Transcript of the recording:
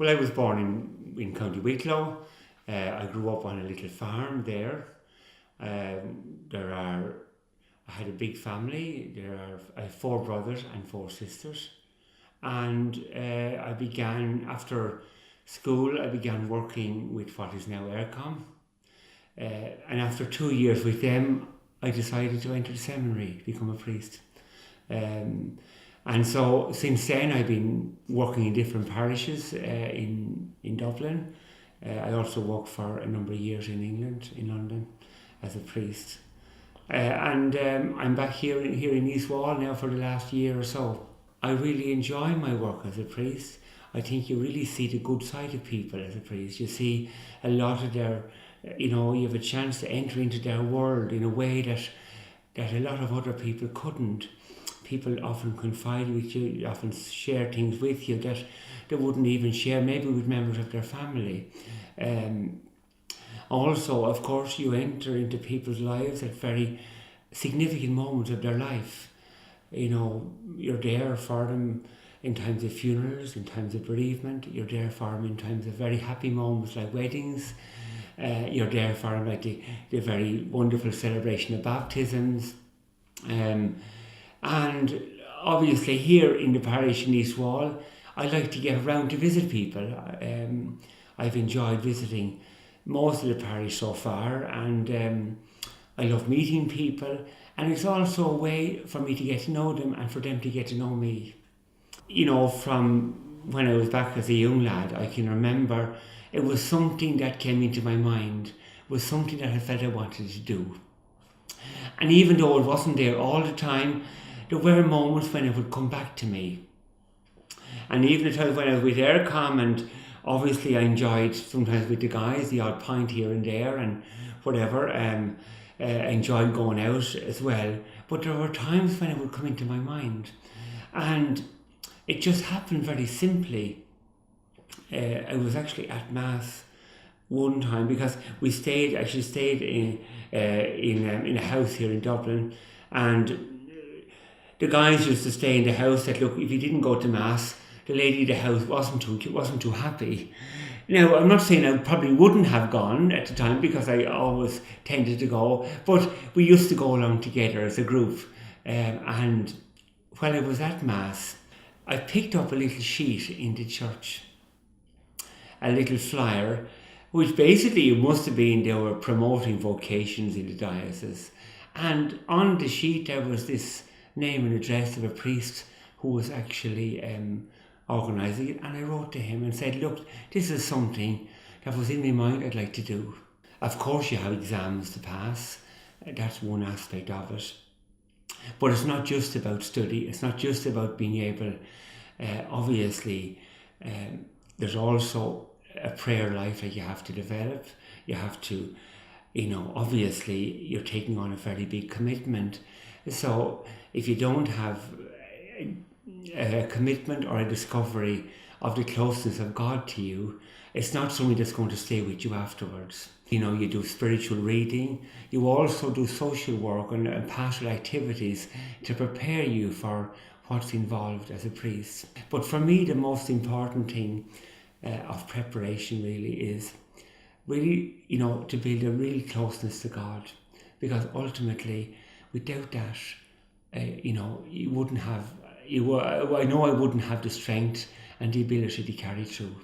Well, I was born in County Wicklow. I grew up on a little farm there. There are, I had a big family. I have four brothers and four sisters. And I began, after school, I began working with what is now Aircom. And after 2 years with them, I decided to enter the seminary, become a priest. Um, and so since then, I've been working in different parishes in Dublin. I also worked for a number of years in England, in London, as a priest. And I'm back here in East Wall now for the last year or so. I really enjoy my work as a priest. I think you really see the good side of people as a priest. You see a lot of their, you have a chance to enter into their world in a way that a lot of other people couldn't. People often confide with you, often share things with you that they wouldn't even share, maybe with members of their family. Also, of course, you enter into people's lives at very significant moments of their life. You're there for them in times of funerals, in times of bereavement. You're there for them in times of very happy moments like weddings. You're there for them like the very wonderful celebration of baptisms. And obviously here in the parish in East Wall, I like to get around to visit people. I've enjoyed visiting most of the parish so far, and I love meeting people, and it's also a way for me to get to know them and for them to get to know me. From when I was back as a young lad, I can remember it was something that came into my mind, was something that I felt I wanted to do. And even though it wasn't there all the time, there were moments when it would come back to me. And even at times when I was with Aircom, and obviously I enjoyed sometimes with the guys, the odd pint here and there and whatever, I enjoyed going out as well. But there were times when it would come into my mind. And it just happened very simply. I was actually at Mass one time because we stayed in a house here in Dublin, and the guys used to stay in the house. That look, if you didn't go to Mass, the lady of the house wasn't too happy. Now, I'm not saying I probably wouldn't have gone at the time because I always tended to go, but we used to go along together as a group. And while I was at Mass, I picked up a little sheet in the church, a little flyer, which basically it must have been they were promoting vocations in the diocese. And on the sheet there was this name and address of a priest who was actually organising it, and I wrote to him and said, look, this is something that was in my mind I'd like to do. Of course you have exams to pass, that's one aspect of it. But it's not just about study, it's not just about being able, obviously, there's also a prayer life that you have to develop. You have to, obviously you're taking on a very big commitment. So if you don't have a commitment or a discovery of the closeness of God to you, it's not something that's going to stay with you afterwards. You do spiritual reading, you also do social work and pastoral activities to prepare you for what's involved as a priest. But for me, the most important thing of preparation really is to build a real closeness to God, because ultimately without that you wouldn't have I know I wouldn't have the strength and the ability to carry through.